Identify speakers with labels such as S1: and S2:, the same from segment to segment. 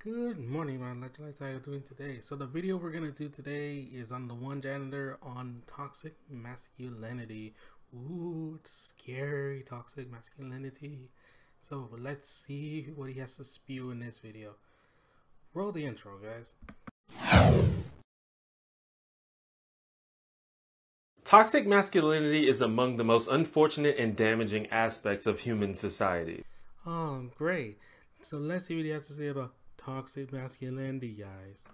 S1: Good morning, my electrolytes. How are you doing today? So the video we're gonna do today is on the one janitor on toxic masculinity. Ooh, it's scary, toxic masculinity. So let's see what he has to spew in this video. Roll the intro, guys.
S2: Toxic masculinity is among the most unfortunate and damaging aspects of human society.
S1: Oh, great. So let's see what he has to say about toxic masculinity, guys.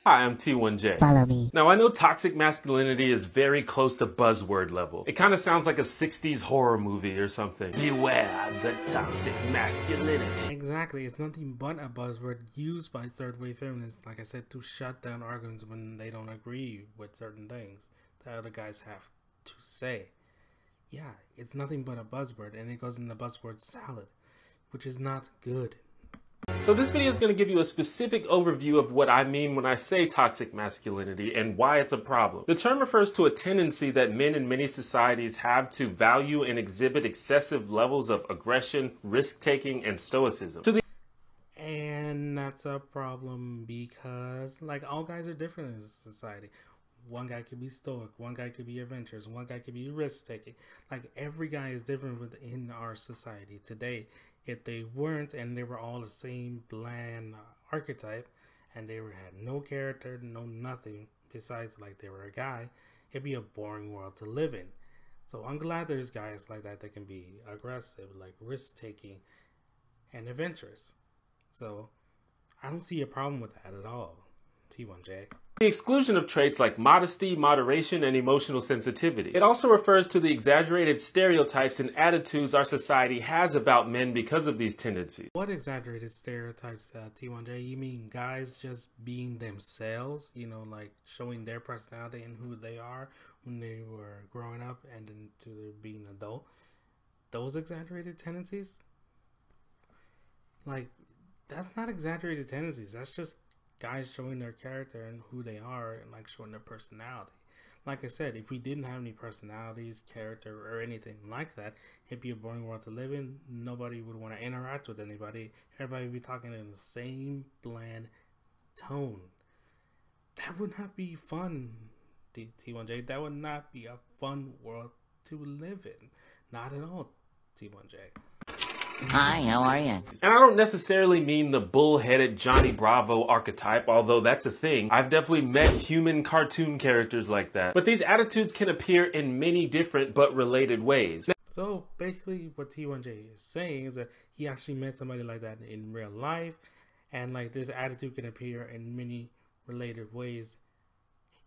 S2: Hi, I'm T1J.
S3: Follow me.
S2: Now, I know toxic masculinity is very close to buzzword level. It kind of sounds like a 60s horror movie or something. Beware the toxic masculinity.
S1: Exactly, it's nothing but a buzzword used by third wave feminists, like I said, to shut down arguments when they don't agree with certain things that other guys have to say. Yeah, it's nothing but a buzzword, and it goes in the buzzword salad, which is not good.
S2: So this video is going to give you a specific overview of what I mean when I say toxic masculinity and why it's a problem. The term refers to a tendency that men in many societies have to value and exhibit excessive levels of aggression, risk-taking, and stoicism.
S1: And that's a problem because, like, all guys are different in society. One guy could be stoic, one guy could be adventurous, one guy could be risk-taking. Like, every guy is different within our society today. If they weren't and they were all the same bland archetype and they had no character, no nothing besides like they were a guy, it'd be a boring world to live in. So I'm glad there's guys like that that can be aggressive, like risk-taking and adventurous. So I don't see a problem with that at all. T1J.
S2: The exclusion of traits like modesty, moderation, and emotional sensitivity. It also refers to the exaggerated stereotypes and attitudes our society has about men because of these tendencies.
S1: What exaggerated stereotypes, T1J? You mean guys just being themselves, you know, like showing their personality and who they are when they were growing up and into being an adult? Those exaggerated tendencies? Like, that's not exaggerated tendencies. That's just guys showing their character and who they are and like showing their personality. Like I said, if we didn't have any personalities, character, or anything like that, it'd be a boring world to live in. Nobody would want to interact with anybody. Everybody would be talking in the same bland tone. That would not be fun, T1J. That would not be a fun world to live in. Not at all, T1J.
S3: Hi, how are you?
S2: And I don't necessarily mean the bull-headed Johnny Bravo archetype, although that's a thing. I've definitely met human cartoon characters like that. But these attitudes can appear in many different but related ways.
S1: So basically what T1J is saying is that he actually met somebody like that in real life, and like this attitude can appear in many related ways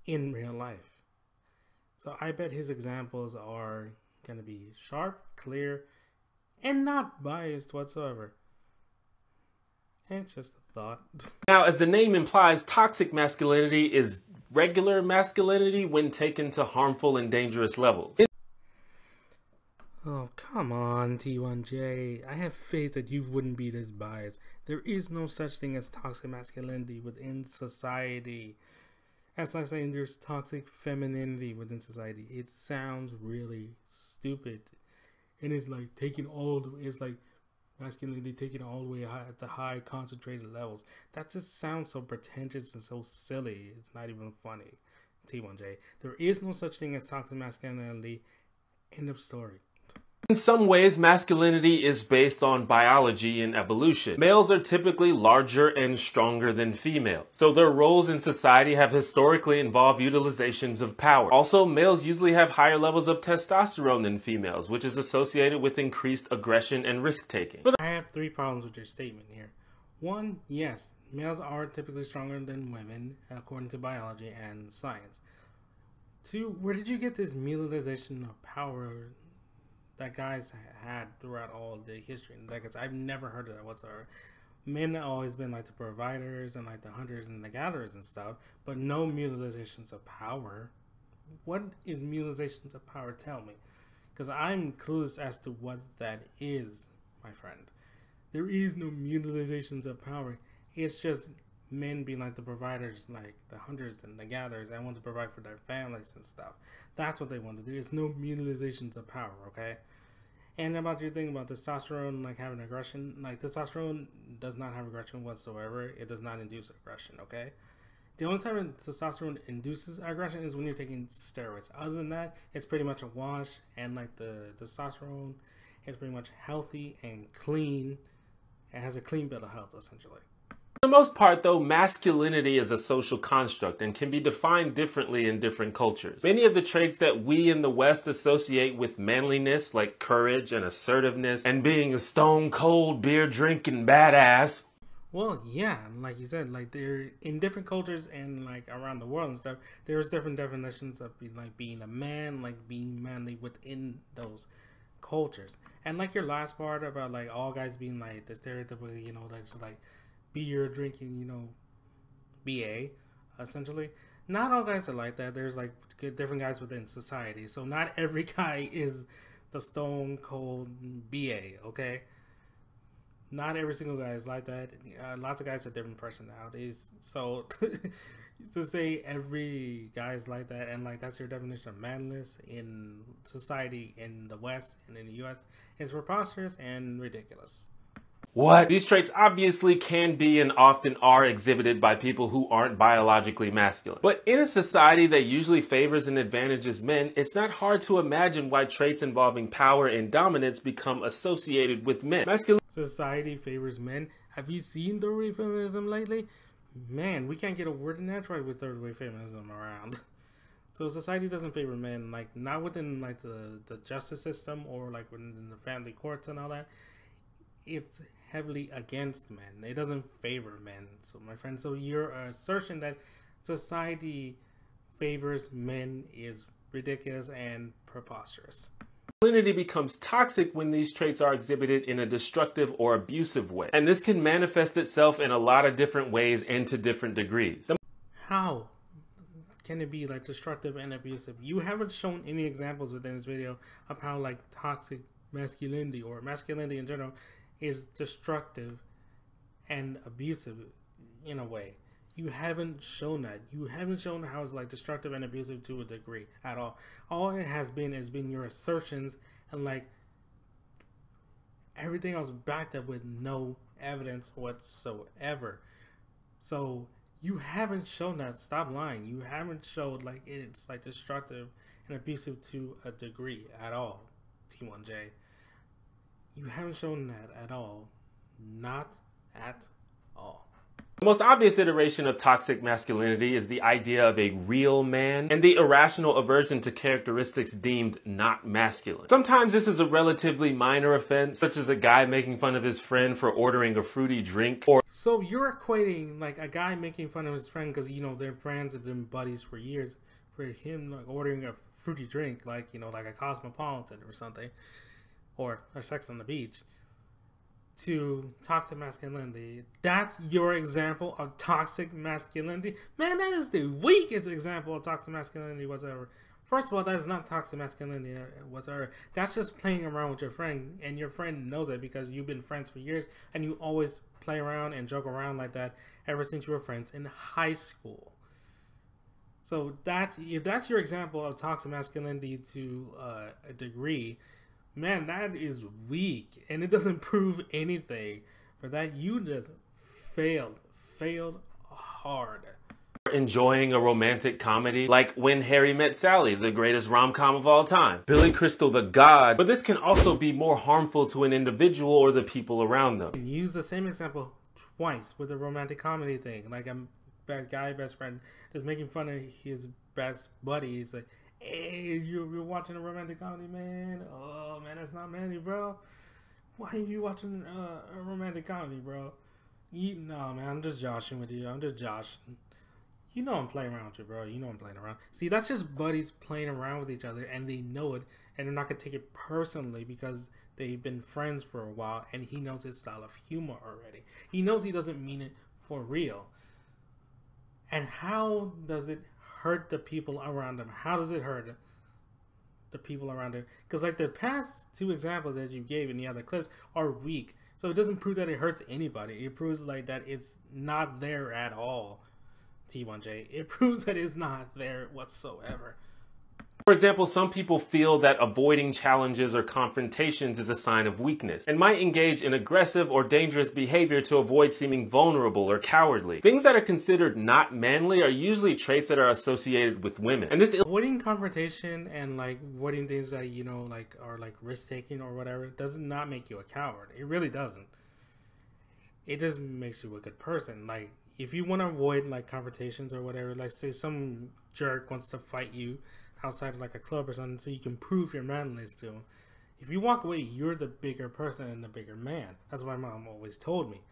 S1: in real life. So I bet his examples are going to be sharp, clear, and not biased whatsoever. It's just a thought.
S2: Now, as the name implies, toxic masculinity is regular masculinity when taken to harmful and dangerous levels.
S1: Oh, come on, T1J. I have faith that you wouldn't be this biased. There is no such thing as toxic masculinity within society. As I say, there's toxic femininity within society. It sounds really stupid. And it's like it's like masculinity taken all the way at the high concentrated levels. That just sounds so pretentious and so silly. It's not even funny. T1J. There is no such thing as toxic masculinity. End of story.
S2: In some ways, masculinity is based on biology and evolution. Males are typically larger and stronger than females, so their roles in society have historically involved utilizations of power. Also, males usually have higher levels of testosterone than females, which is associated with increased aggression and risk-taking.
S1: I have 3 problems with your statement here. 1, yes, males are typically stronger than women according to biology and science. 2, where did you get this utilization of power that guys had throughout all the history? Because I've never heard of that whatsoever. Men have always been like the providers and like the hunters and the gatherers and stuff, but no utilizations of power. What is utilizations of power? Tell me, because I'm clueless as to what that is, my friend. There is no utilizations of power. It's just men being like the providers, like the hunters and the gatherers, and want to provide for their families and stuff. That's what they want to do. It's no utilizations of power, okay? And about your thing about testosterone, like having aggression, like testosterone does not have aggression whatsoever. It does not induce aggression, okay? The only time testosterone induces aggression is when you're taking steroids. Other than that, it's pretty much a wash, and like the testosterone is pretty much healthy and clean. It has a clean bill of health, essentially.
S2: For the most part, though, masculinity is a social construct and can be defined differently in different cultures. Many of the traits that we in the West associate with manliness, like courage and assertiveness and being a stone cold beer drinking badass.
S1: Well, yeah, like you said, like they're in different cultures and like around the world and stuff. There's different definitions of being a man, like being manly within those cultures. And like your last part about like all guys being like the stereotypical, you know, that's like beer drinking, you know, BA, essentially. Not all guys are like that. There's like different guys within society. So not every guy is the stone cold BA, okay? Not every single guy is like that. Lots of guys have different personalities. So to say every guy is like that and like that's your definition of manliness in society in the West and in the US is preposterous and ridiculous.
S2: What? These traits obviously can be and often are exhibited by people who aren't biologically masculine. But in a society that usually favors and advantages men, it's not hard to imagine why traits involving power and dominance become associated with men.
S1: Society favors men. Have you seen third wave feminism lately? Man, we can't get a word in that right with third wave feminism around. So society doesn't favor men, like not within like the justice system or like within the family courts and all that. It's heavily against men. It doesn't favor men. So my friend, so your assertion that society favors men is ridiculous and preposterous.
S2: Masculinity becomes toxic when these traits are exhibited in a destructive or abusive way. And this can manifest itself in a lot of different ways and to different degrees.
S1: How can it be like destructive and abusive? You haven't shown any examples within this video of how like toxic masculinity or masculinity in general is destructive and abusive in a way. You haven't shown that. You haven't shown how it's like destructive and abusive to a degree at all. All it has been your assertions and like everything else backed up with no evidence whatsoever. So you haven't shown that. Stop lying. You haven't showed like it's like destructive and abusive to a degree at all, T1J. You haven't shown that at all. Not at all.
S2: The most obvious iteration of toxic masculinity is the idea of a real man and the irrational aversion to characteristics deemed not masculine. Sometimes this is a relatively minor offense, such as a guy making fun of his friend for ordering a fruity drink, or
S1: so you're equating like a guy making fun of his friend because you know their friends have been buddies for years, for him like ordering a fruity drink, like you know, like a Cosmopolitan or something, or a Sex on the Beach, to toxic masculinity. That's your example of toxic masculinity? Man, that is the weakest example of toxic masculinity whatsoever. First of all, that is not toxic masculinity whatsoever. That's just playing around with your friend, and your friend knows it because you've been friends for years, and you always play around and joke around like that ever since you were friends in high school. So if that's your example of toxic masculinity to a degree, man, that is weak, and it doesn't prove anything. For that, you just failed hard.
S2: Enjoying a romantic comedy like When Harry Met Sally, the greatest rom-com of all time. Billy Crystal, the god. But this can also be more harmful to an individual or the people around them.
S1: Use the same example twice with the romantic comedy thing. Like a best friend just making fun of his best buddy. He's like, hey, you're watching a romantic comedy, man? Oh, man, that's not manly, bro. Why are you watching a romantic comedy, bro? No, man, I'm just joshing with you. I'm just joshing. You know I'm playing around with you, bro. You know I'm playing around. See, that's just buddies playing around with each other, and they know it, and they're not going to take it personally because they've been friends for a while, and he knows his style of humor already. He knows he doesn't mean it for real. And how does it hurt the people around him? How does it hurt the people around him? Because like the past two examples that you gave in the other clips are weak. So it doesn't prove that it hurts anybody. It proves like that it's not there at all, T1J. It proves that it's not there whatsoever.
S2: For example, some people feel that avoiding challenges or confrontations is a sign of weakness and might engage in aggressive or dangerous behavior to avoid seeming vulnerable or cowardly. Things that are considered not manly are usually traits that are associated with women. And this
S1: avoiding confrontation and like avoiding things that like are like risk taking or whatever does not make you a coward. It really doesn't. It just makes you a good person. Like if you want to avoid like confrontations or whatever, like say some jerk wants to fight you outside of like a club or something so you can prove your manliness to him. If you walk away, you're the bigger person and the bigger man. That's what my mom always told me.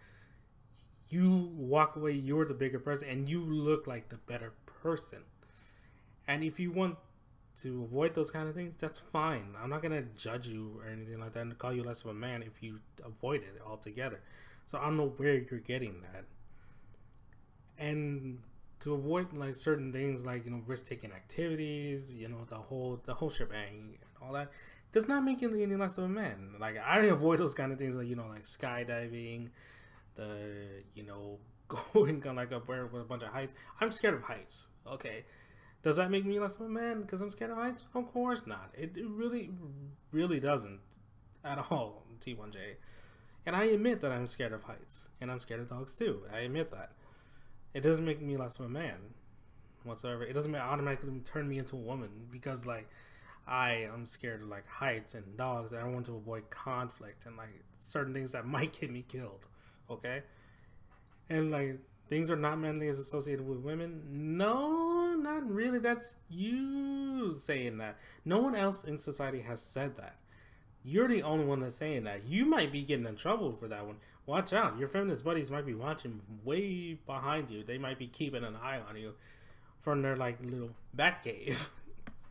S1: You walk away, you're the bigger person and you look like the better person. And if you want to avoid those kind of things, that's fine. I'm not going to judge you or anything like that and call you less of a man if you avoid it altogether. So I don't know where you're getting that. And to avoid like certain things like risk-taking activities, the whole shebang and all that does not make you any less of a man. Like I avoid those kind of things like like skydiving, going on like up there with a bunch of heights. I'm scared of heights. Okay, does that make me less of a man because I'm scared of heights? Of course not. It really doesn't at all. T1J, and I admit that I'm scared of heights and I'm scared of dogs too. I admit that. It doesn't make me less of a man whatsoever. It doesn't automatically turn me into a woman because like I am scared of like heights and dogs and I want to avoid conflict and like certain things that might get me killed. Okay? And like things are not manly as associated with women. No, not really. That's you saying that. No one else in society has said that. You're the only one that's saying that. You might be getting in trouble for that one. Watch out. Your feminist buddies might be watching way behind you. They might be keeping an eye on you from their like little bat cave.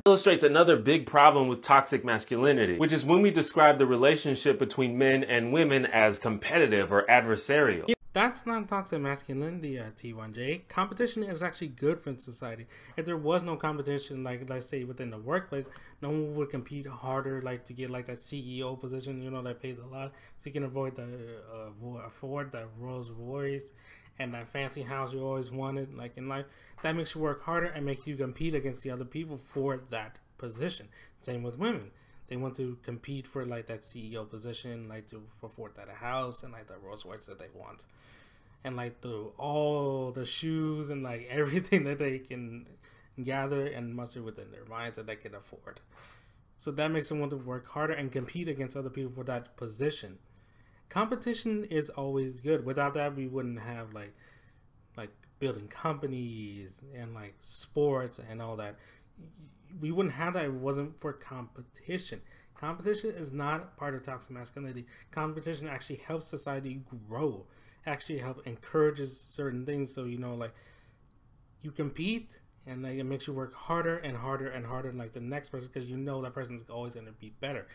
S2: Illustrates another big problem with toxic masculinity, which is when we describe the relationship between men and women as competitive or adversarial.
S1: That's not toxic masculinity, T1J. Competition is actually good for society. If there was no competition, like let's say within the workplace, no one would compete harder, like to get like that CEO position, that pays a lot, so you can afford the Rolls Royce and that fancy house you always wanted, like in life. That makes you work harder and makes you compete against the other people for that position. Same with women. They want to compete for like that CEO position, like to afford that house and like the Rolls Royce that they want, and like all the shoes and like everything that they can gather and muster within their minds that they can afford. So that makes them want to work harder and compete against other people for that position. Competition is always good. Without that, we wouldn't have like building companies and like sports and all that. We wouldn't have that if it wasn't for competition. Competition is not part of toxic masculinity. Competition actually helps society grow. Actually encourages certain things. So like you compete and like it makes you work harder and harder and harder than like the next person because that person's always going to be better.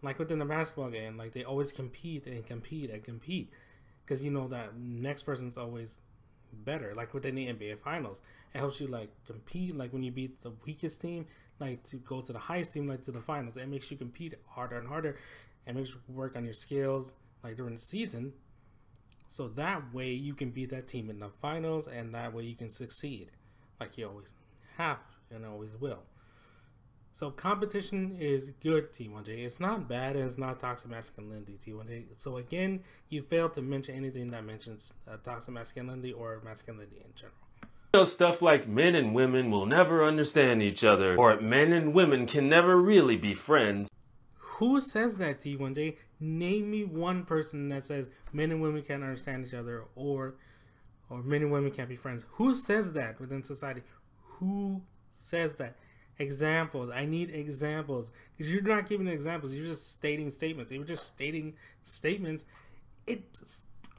S1: Like within the basketball game, like they always compete and compete and compete because that next person's always better. Like within the NBA finals, it helps you like compete, like when you beat the weakest team, like to go to the highest team, like to the finals. It makes you compete harder and harder and makes you work on your skills like during the season, so that way you can beat that team in the finals and that way you can succeed like you always have and always will. So competition is good, T1J. It's not bad and it's not toxic masculinity, T1J. So again, you failed to mention anything that mentions toxic masculinity or masculinity in general.
S2: Stuff like men and women will never understand each other, or men and women can never really be friends.
S1: Who says that, T1J? Name me one person that says men and women can't understand each other or men and women can't be friends. Who says that within society? Who says that? Examples. I need examples. Because you're not giving examples. You're just stating statements. If you're just stating statements, it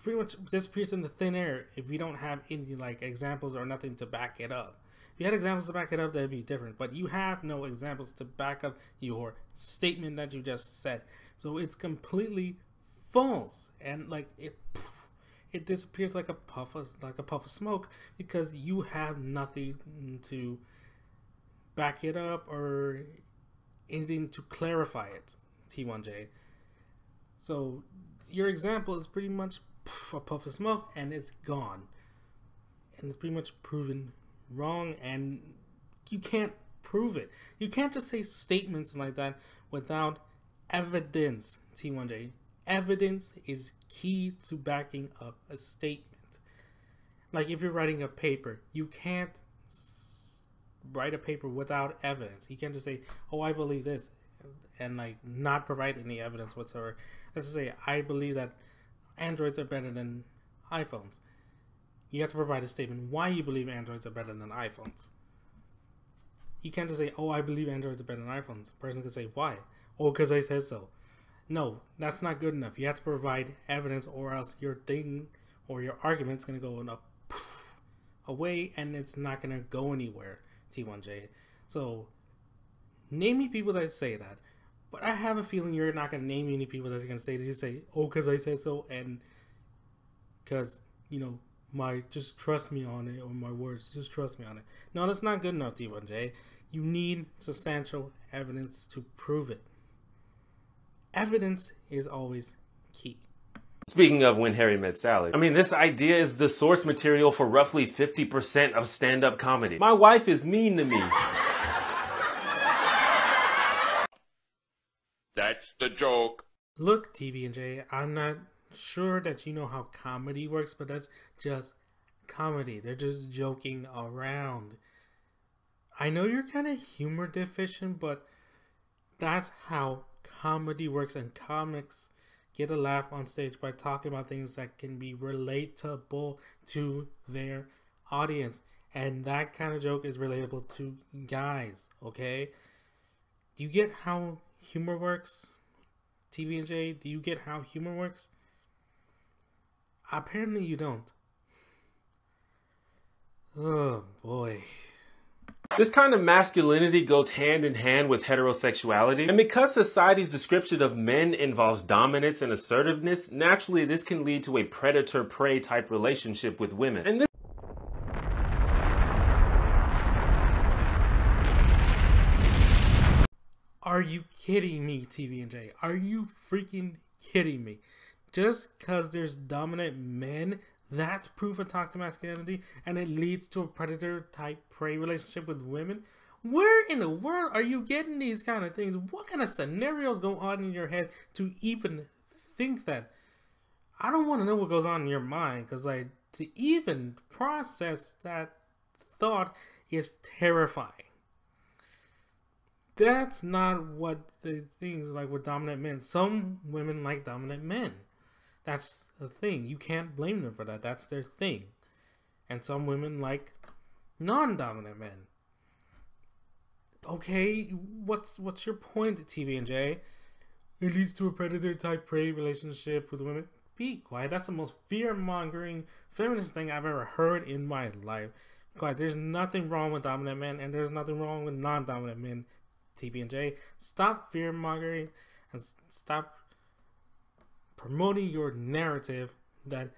S1: pretty much disappears in the thin air if you don't have any like examples or nothing to back it up. If you had examples to back it up, that'd be different. But you have no examples to back up your statement that you just said. So it's completely false. And like it disappears like a puff of smoke because you have nothing to back it up or anything to clarify it, T1J. So your example is pretty much a puff of smoke and it's gone. And it's pretty much proven wrong and you can't prove it. You can't just say statements like that without evidence, T1J. Evidence is key to backing up a statement. Like if you're writing a paper, you can't write a paper without evidence. You can't just say, oh, I believe this, and like not provide any evidence whatsoever. Let's just say, I believe that Androids are better than iPhones. You have to provide a statement why you believe Androids are better than iPhones. You can't just say, oh, I believe Androids are better than iPhones. A person can say, why? Oh, because I said so. No, that's not good enough. You have to provide evidence, or else your thing or your argument's going to go away, and it's not going to go anywhere, T1J. So, name me people that say that. But I have a feeling you're not going to name any people that are going to say, that you say, oh, because I said so, and because, you know, just trust me on it, or my words, just trust me on it. No, that's not good enough, T1J. You need substantial evidence to prove it. Evidence is always key.
S2: Speaking of When Harry Met Sally, I mean, this idea is the source material for roughly 50% of stand-up comedy. My wife is mean to me.
S4: That's the joke.
S1: Look, TB&J, I'm not sure that you know how comedy works, but that's just comedy. They're just joking around. I know you're kind of humor deficient, but that's how comedy works, and comics get a laugh on stage by talking about things that can be relatable to their audience. And that kind of joke is relatable to guys, okay? Do you get how humor works, TB&J? Do you get how humor works? Apparently you don't. Oh boy.
S2: This kind of masculinity goes hand in hand with heterosexuality, and because society's description of men involves dominance and assertiveness, naturally this can lead to a predator-prey type relationship with women. And this
S1: Are you kidding me, TB&J? Are you freaking kidding me? Just because there's dominant men, that's proof of toxic masculinity, and it leads to a predator-type prey relationship with women? Where in the world are you getting these kind of things? What kind of scenarios go on in your head to even think that? I don't want to know what goes on in your mind, because like, to even process that thought is terrifying. That's not what the things like with dominant men. Some women like dominant men. That's a thing. You can't blame them for that. That's their thing. And some women like non-dominant men. Okay, what's your point, TB&J? It leads to a predator-type prey relationship with women. Be quiet. That's the most fear-mongering feminist thing I've ever heard in my life. Quiet. There's nothing wrong with dominant men, and there's nothing wrong with non-dominant men, TB&J. Stop fear-mongering and stop promoting your narrative that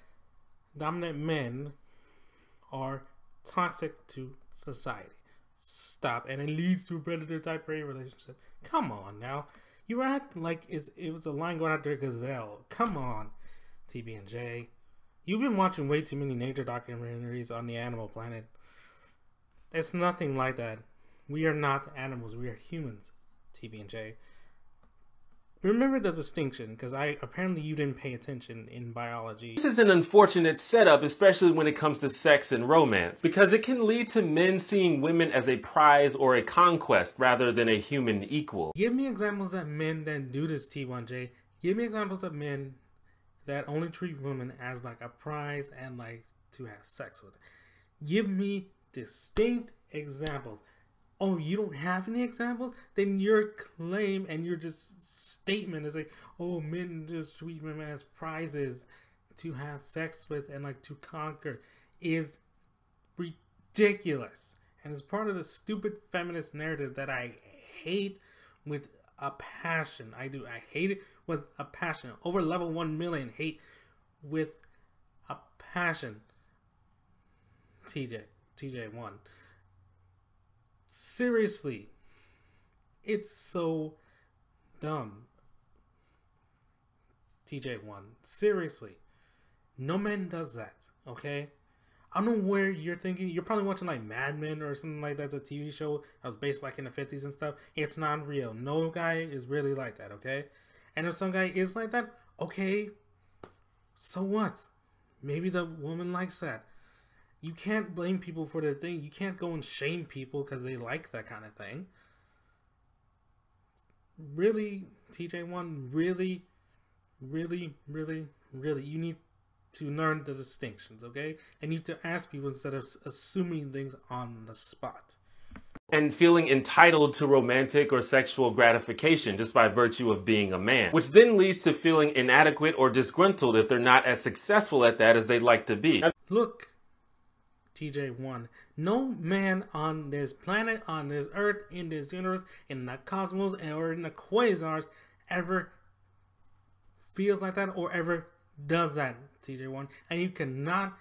S1: dominant men are toxic to society. Stop. And it leads to a predator-type prey relationship. Come on now. You act like it was a lion going after a gazelle. Come on, TB&J. You've been watching way too many nature documentaries on the Animal Planet. It's nothing like that. We are not animals. We are humans, TB&J. Remember the distinction, because apparently you didn't pay attention in biology.
S2: This is an unfortunate setup, especially when it comes to sex and romance, because it can lead to men seeing women as a prize or a conquest rather than a human equal.
S1: Give me examples of men that do this, T1J. Give me examples of men that only treat women as like a prize and like to have sex with. Give me distinct examples. Oh, you don't have any examples? Then your claim and your just statement is like, oh, men just treat women as prizes to have sex with and like to conquer is ridiculous. And it's part of the stupid feminist narrative that I hate with a passion. I do. I hate it with a passion. Over level 1 million hate with a passion. TJ1. Seriously, it's so dumb. TJ1, seriously, no man does that, okay? I don't know where you're thinking. You're probably watching like Mad Men or something like that's a TV show that was based like in the 50s and stuff. It's not real. No guy is really like that, okay? And if some guy is like that, okay, so what? Maybe the woman likes that. You can't blame people for their thing. You can't go and shame people because they like that kind of thing. Really, TJ1, really, you need to learn the distinctions, okay? And you need to ask people instead of assuming things on the spot.
S2: And feeling entitled to romantic or sexual gratification just by virtue of being a man, which then leads to feeling inadequate or disgruntled if they're not as successful at that as they'd like to be.
S1: Look, TJ1, no man on this planet, on this earth, in this universe, in the cosmos, or in the quasars ever feels like that or ever does that, TJ1. And you cannot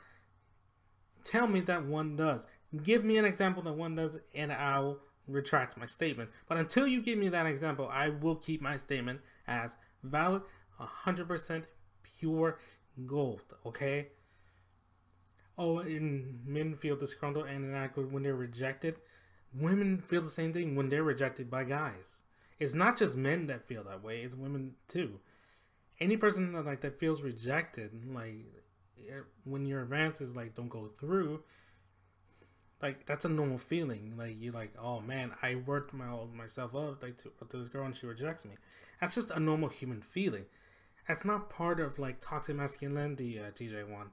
S1: tell me that one does. Give me an example that one does and I'll retract my statement. But until you give me that example, I will keep my statement as valid, 100% pure gold, okay? Oh, and men feel disgruntled and inadequate when they're rejected. Women feel the same thing when they're rejected by guys. It's not just men that feel that way, it's women too. Any person that feels rejected, like when your advances like don't go through, like that's a normal feeling. Like you're like, oh man, I worked myself up like to this girl and she rejects me. That's just a normal human feeling. That's not part of like toxic masculinity, TJ1.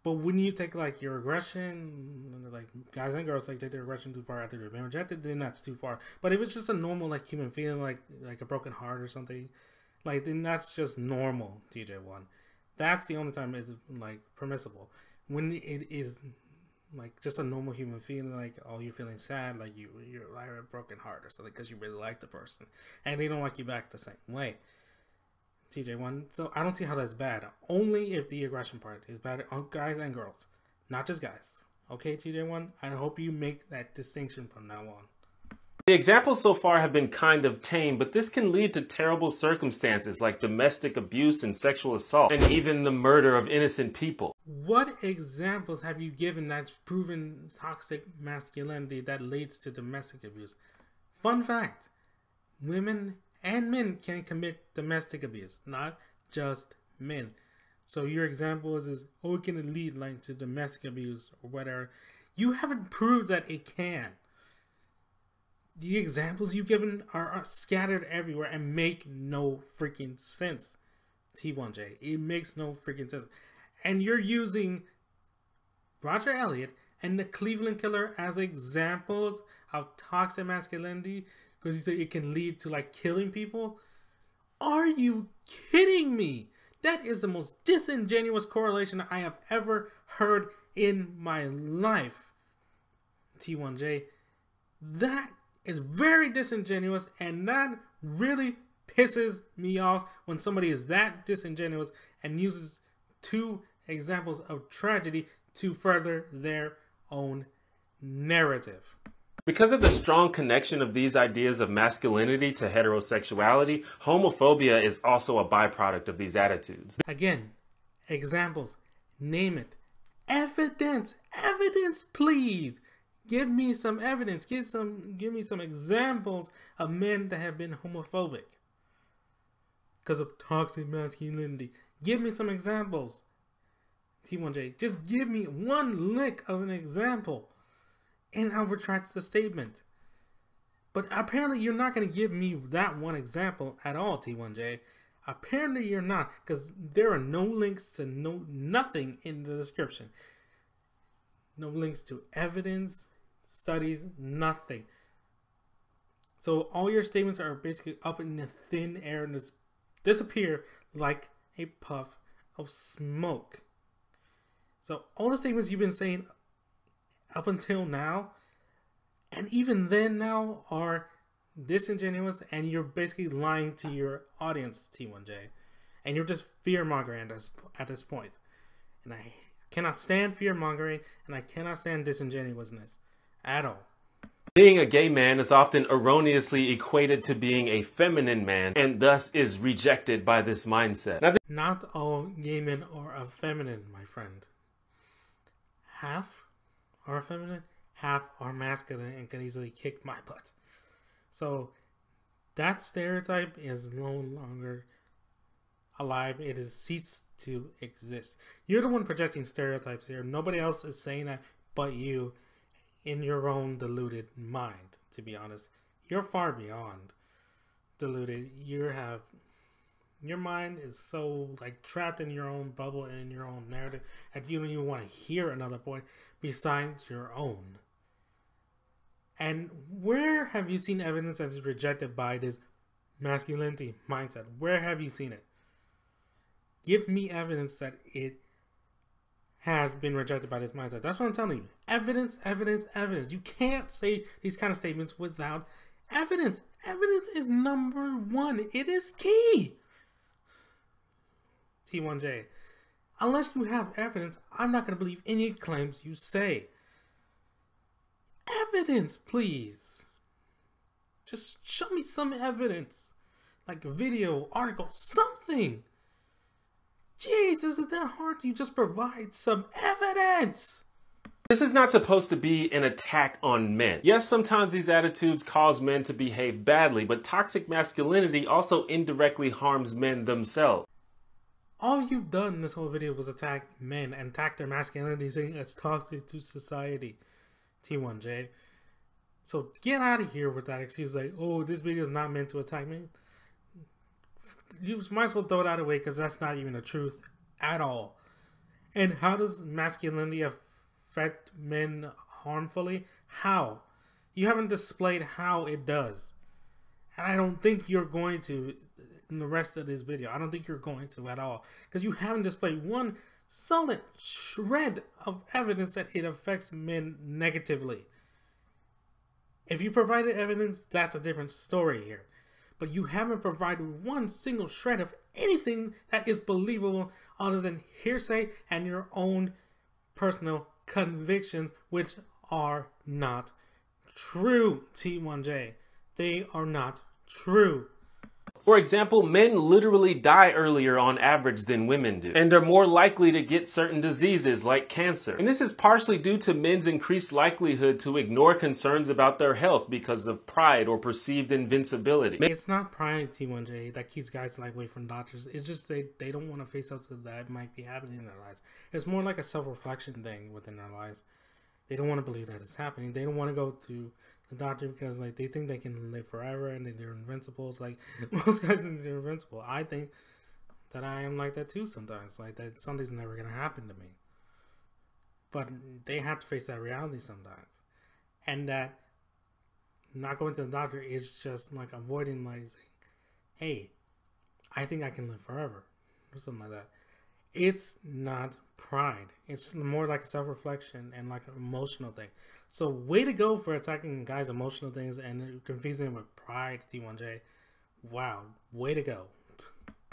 S1: But when you take like your aggression, like guys and girls like take their aggression too far after they've been rejected, then that's too far. But if it's just a normal like human feeling, like a broken heart or something, like then that's just normal, TJ1. That's the only time it's like permissible. When it is like just a normal human feeling, like oh you're feeling sad, like you're like a broken heart or something because you really like the person and they don't like you back the same way. TJ1, so I don't see how that's bad. Only if the aggression part is bad on guys and girls, not just guys. Okay, TJ1, I hope you make that distinction from now on.
S2: The examples so far have been kind of tame, but this can lead to terrible circumstances like domestic abuse and sexual assault, and even the murder of innocent people.
S1: What examples have you given that's proven toxic masculinity that leads to domestic abuse? Fun fact, women and men can commit domestic abuse, not just men. So your example is oh, it can lead like to domestic abuse or whatever. You haven't proved that it can. The examples you've given are scattered everywhere and make no freaking sense. T1J, it makes no freaking sense. And you're using Roger Elliott and the Cleveland Killer as examples of toxic masculinity because you say it can lead to like killing people. Are you kidding me? That is the most disingenuous correlation I have ever heard in my life. T1J, that is very disingenuous, and that really pisses me off when somebody is that disingenuous and uses two examples of tragedy to further their own narrative.
S2: Because of the strong connection of these ideas of masculinity to heterosexuality, homophobia is also a byproduct of these attitudes.
S1: Again, examples, name it. Evidence, please. Give me some evidence. Give me some examples of men that have been homophobic because of toxic masculinity. Give me some examples. T1J, just give me one lick of an example and I'll retract the statement. But apparently you're not going to give me that one example at all, T1J. Apparently you're not, because there are no links to nothing in the description. No links to evidence, studies, nothing. So all your statements are basically up in the thin air and just disappear like a puff of smoke. So all the statements you've been saying up until now, and even then now, are disingenuous, and you're basically lying to your audience, T1J. And you're just fear-mongering at this point. And I cannot stand fear-mongering, and I cannot stand disingenuousness at all.
S2: Being a gay man is often erroneously equated to being a feminine man, and thus is rejected by this mindset.
S1: Not all gay men are effeminate, my friend. half are feminine, half are masculine, and can easily kick my butt. So that stereotype is no longer alive. It has ceased to exist. You're the one projecting stereotypes here. Nobody else is saying that but you, in your own deluded mind, to be honest. You're far beyond deluded. Your mind is so like trapped in your own bubble and in your own narrative that you don't even want to hear another point besides your own. And where have you seen evidence that is rejected by this masculinity mindset? Where have you seen it? Give me evidence that it has been rejected by this mindset. That's what I'm telling you. Evidence, evidence, evidence. You can't say these kind of statements without evidence. Evidence is number one. It is key. T1J. Unless you have evidence, I'm not going to believe any claims you say. Evidence, please. Just show me some evidence. Like a video, article, something. Jeez, is it that hard to just provide some evidence?
S2: This is not supposed to be an attack on men. Yes, sometimes these attitudes cause men to behave badly, but toxic masculinity also indirectly harms men themselves.
S1: All you've done in this whole video was attack men and attack their masculinity, saying it's toxic to society. T1J. So get out of here with that excuse like, oh, this video is not meant to attack men. You might as well throw that away because that's not even the truth at all. And how does masculinity affect men harmfully? How? You haven't displayed how it does. And I don't think you're going to in the rest of this video. I don't think you're going to at all. Because you haven't displayed one solid shred of evidence that it affects men negatively. If you provided evidence, that's a different story here. But you haven't provided one single shred of anything that is believable other than hearsay and your own personal convictions, which are not true, T1J. They are not true.
S2: For example, men literally die earlier on average than women do, and are more likely to get certain diseases like cancer. And this is partially due to men's increased likelihood to ignore concerns about their health because of pride or perceived invincibility.
S1: It's not pride, T1J, that keeps guys like away from doctors. It's just they don't want to face up to that might be happening in their lives. It's more like a self-reflection thing within their lives. They don't want to believe that it's happening. They don't want to go to the doctor because like they think they can live forever and they're invincible. It's like most guys think they're invincible. I think that I am like that too sometimes. Like that something's never gonna happen to me. But they have to face that reality sometimes. And that not going to the doctor is just like avoiding like saying, hey, I think I can live forever. Or something like that. It's not pride. It's more like a self-reflection and like an emotional thing. So way to go for attacking guys' emotional things and confusing them with pride, T1J. Wow, way to go.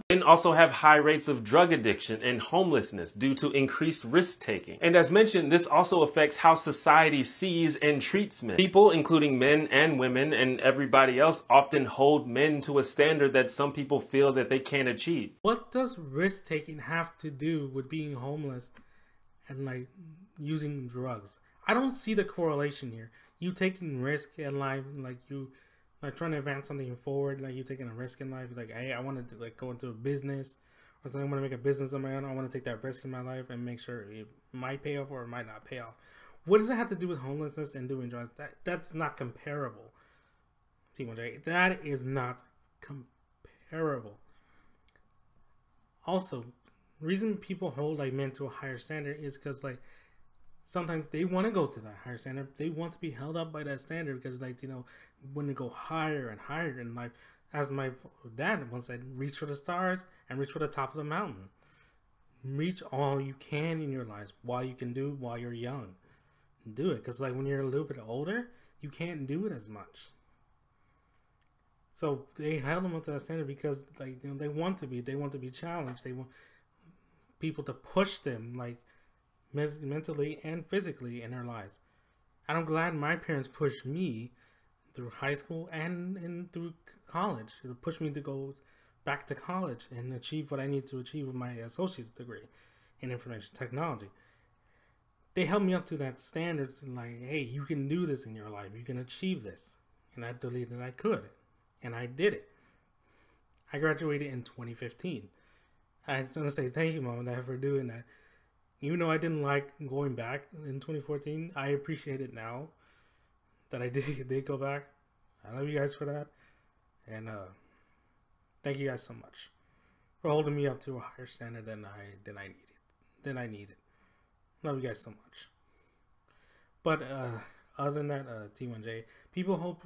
S2: Men also have high rates of drug addiction and homelessness due to increased risk-taking. And as mentioned, this also affects how society sees and treats men. People, including men and women and everybody else, often hold men to a standard that some people feel that they can't achieve.
S1: What does risk-taking have to do with being homeless and like using drugs? I don't see the correlation here. You taking risk in life, like you like trying to advance something forward, like you taking a risk in life, like, hey, I want to like go into a business or something. I want to make a business on my own. I want to take that risk in my life and make sure it might pay off or it might not pay off. What does it have to do with homelessness and doing drugs? That's not comparable. T1J, that is not comparable. Also, reason people hold like men to a higher standard is because like sometimes they want to go to that higher standard. They want to be held up by that standard because, like, you know, when they go higher and higher in life, as my dad once said, reach for the stars and reach for the top of the mountain. Reach all you can in your lives while you can do while you're young. Do it because, like, when you're a little bit older, you can't do it as much. So they held them up to that standard because, like, you know, they want to be challenged. They want people to push them, like, mentally and physically in their lives. And I'm glad my parents pushed me through high school and through college. It pushed me to go back to college and achieve what I need to achieve with my associate's degree in information technology. they held me up to that standard, like, hey, you can do this in your life, you can achieve this. And I believed that I could, and I did it. I graduated in 2015. I just want to say thank you, Mom and Dad, for doing that. Even though I didn't like going back in 2014, I appreciate it now that I did go back. I love you guys for that. And thank you guys so much for holding me up to a higher standard than I needed. Love you guys so much. But other than that, T1J, people hold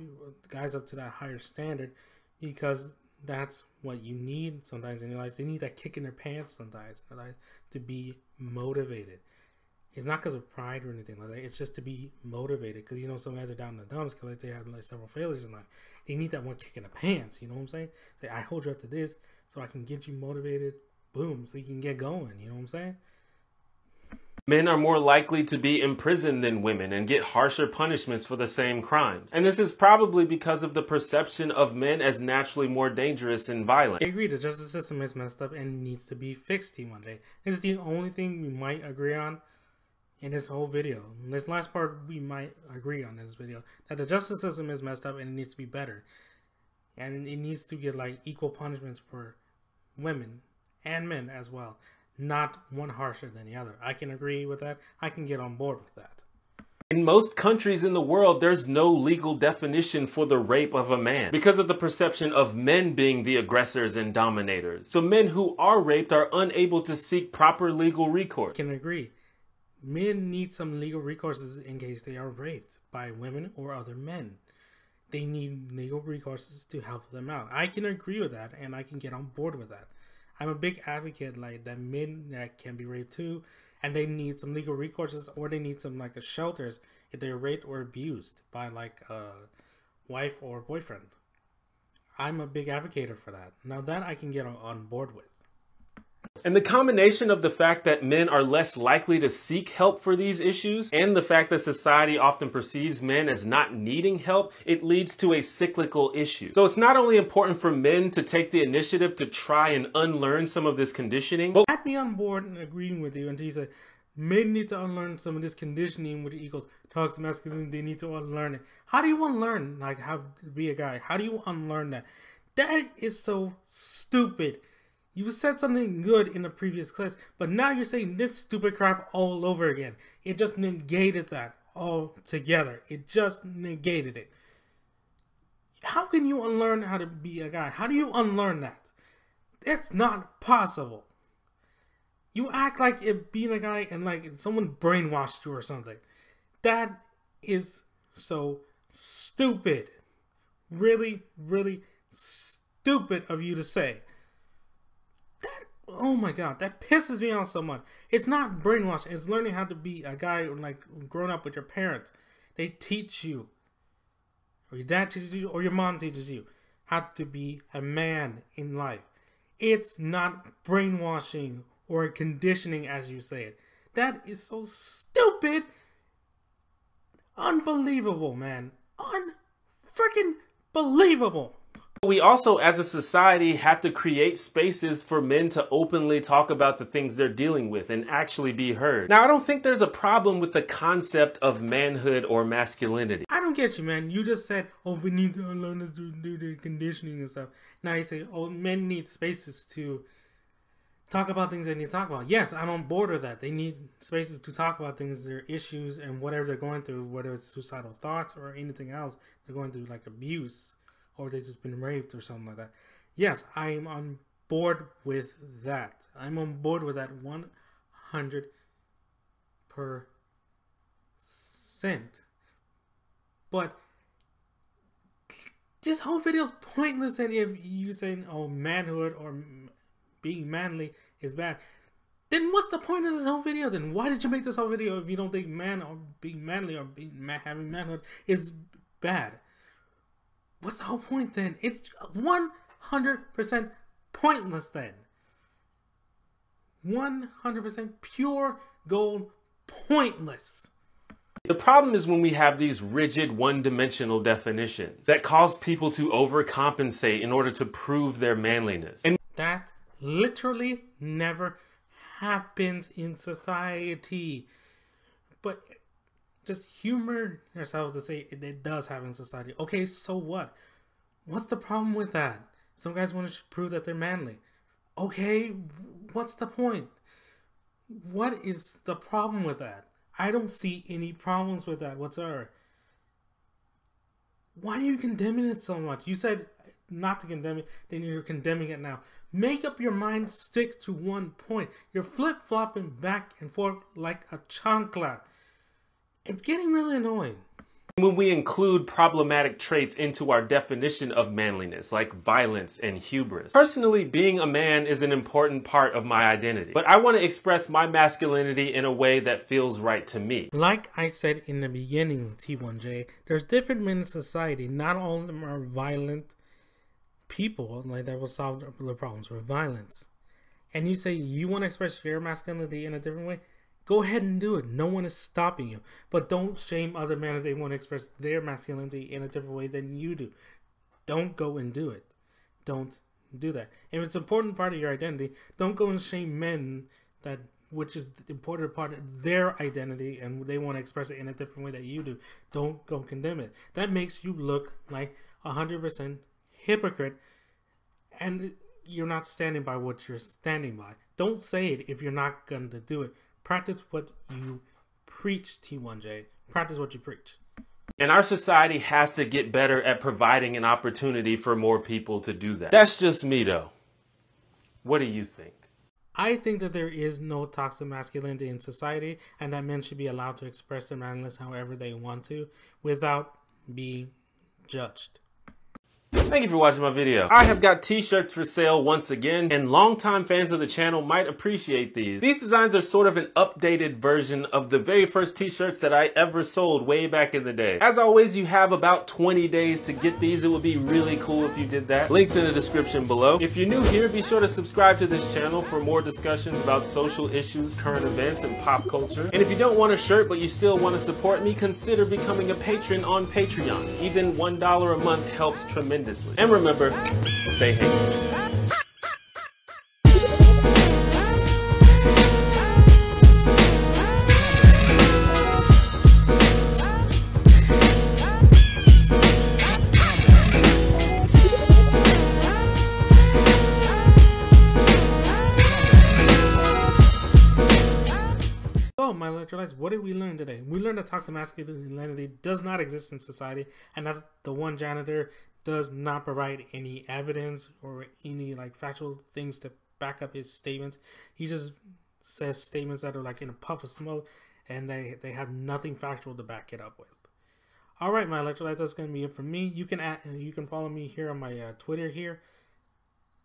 S1: guys up to that higher standard because that's what you need sometimes in your life. They need that kick in their pants sometimes in their life to be motivated. It's not because of pride or anything like that. It's just to be motivated. Because, you know, some guys are down in the dumps because they have like several failures in life. They need that one kick in the pants. You know what I'm saying? Say, I hold you up to this so I can get you motivated. Boom. So you can get going. You know what I'm saying?
S2: Men are more likely to be imprisoned than women and get harsher punishments for the same crimes. And this is probably because of the perception of men as naturally more dangerous and violent.
S1: I agree, the justice system is messed up and needs to be fixed, T1J. This is the only thing we might agree on in this whole video. In this last part, we might agree on in this video that the justice system is messed up and it needs to be better. And it needs to get like equal punishments for women and men as well. Not one harsher than the other. I can agree with that. I can get on board with that.
S2: In most countries in the world, there's no legal definition for the rape of a man because of the perception of men being the aggressors and dominators. So men who are raped are unable to seek proper legal recourse.
S1: I can agree. Men need some legal recourses in case they are raped by women or other men. They need legal recourses to help them out. I can agree with that and I can get on board with that. I'm a big advocate like that men that can be raped too, and they need some legal recourses or they need some like shelters if they're raped or abused by like a wife or boyfriend. I'm a big advocate for that. Now that I can get on board with.
S2: And the combination of the fact that men are less likely to seek help for these issues and the fact that society often perceives men as not needing help, it leads to a cyclical issue. So it's not only important for men to take the initiative to try and unlearn some of this conditioning, but
S1: had me on board and agreeing with you until you said men need to unlearn some of this conditioning which equals toxic masculinity. They need to unlearn it. How do you unlearn like how to be a guy? How do you unlearn that? That is so stupid. You said something good in the previous class, but now you're saying this stupid crap all over again. It just negated that altogether. It just negated it. How can you unlearn how to be a guy? How do you unlearn that? That's not possible. You act like it being a guy and like someone brainwashed you or something. That is so stupid. Really, really stupid of you to say. That, oh my god, that pisses me off so much. It's not brainwashing. It's learning how to be a guy like growing up with your parents. They teach you, or your dad teaches you, or your mom teaches you how to be a man in life. It's not brainwashing or conditioning as you say it. That is so stupid. Unbelievable, man. Unfreaking believable.
S2: We also, as a society, have to create spaces for men to openly talk about the things they're dealing with and actually be heard. Now, I don't think there's a problem with the concept of manhood or masculinity.
S1: I don't get you, man. You just said, oh, we need to unlearn this to do the conditioning and stuff. Now you say, oh, men need spaces to talk about things they need to talk about. Yes, I'm on board with that. They need spaces to talk about things, their issues, and whatever they're going through, whether it's suicidal thoughts or anything else. They're going through like abuse, or they've just been raped or something like that. Yes, I'm on board with that. I'm on board with that 100%. But this whole video is pointless, and if you saying, oh, manhood or being manly is bad, then what's the point of this whole video then? Why did you make this whole video if you don't think man or being manly or having manhood is bad? What's the whole point then? It's 100% pointless then. 100% pure gold pointless.
S2: The problem is when we have these rigid one-dimensional definitions that cause people to overcompensate in order to prove their manliness. And
S1: that literally never happens in society. But just humor yourself to say it does happen in society. Okay, so what? What's the problem with that? Some guys want to prove that they're manly. Okay, what's the point? What is the problem with that? I don't see any problems with that whatsoever. Why are you condemning it so much? You said not to condemn it, then you're condemning it now. Make up your mind, stick to one point. You're flip-flopping back and forth like a chancla. It's getting really annoying.
S2: When we include problematic traits into our definition of manliness, like violence and hubris. Personally, being a man is an important part of my identity, but I want to express my masculinity in a way that feels right to me.
S1: Like I said in the beginning, T1J, there's different men in society. Not all of them are violent people like that will solve the problems with violence. And you say you want to express your masculinity in a different way? Go ahead and do it. No one is stopping you. But don't shame other men if they want to express their masculinity in a different way than you do. Don't go and do it. Don't do that. If it's an important part of your identity, don't go and shame men that which is the important part of their identity and they want to express it in a different way that you do. Don't go condemn it. That makes you look like 100% hypocrite, and you're not standing by what you're standing by. Don't say it if you're not going to do it. Practice what you preach, T1J. Practice what you preach.
S2: And our society has to get better at providing an opportunity for more people to do that. That's just me, though. What do you think?
S1: I think that there is no toxic masculinity in society, and that men should be allowed to express their manliness however they want to without being judged.
S2: Thank you for watching my video. I have got t-shirts for sale once again, and longtime fans of the channel might appreciate these. These designs are sort of an updated version of the very first t-shirts that I ever sold way back in the day. As always, you have about 20 days to get these. It would be really cool if you did that. Links in the description below. If you're new here, be sure to subscribe to this channel for more discussions about social issues, current events, and pop culture. And if you don't want a shirt but you still want to support me, consider becoming a patron on Patreon. Even $1 a month helps tremendously. And remember, stay handy.
S1: So, my electrolytes, what did we learn today? We learned that toxic masculinity does not exist in society, and that the one janitor does not provide any evidence or any like factual things to back up his statements. He just says statements that are like in a puff of smoke, and they have nothing factual to back it up with. All right, my electrolytes, that's gonna be it for me. You can follow me here on my Twitter here.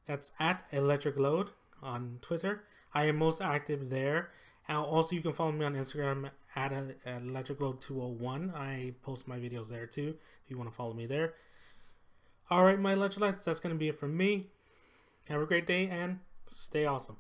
S1: That's at Electric Load on Twitter. I am most active there. And also, you can follow me on Instagram at Electric Load 201. I post my videos there too if you want to follow me there. All right, my electrolytes, that's going to be it from me. Have a great day and stay awesome.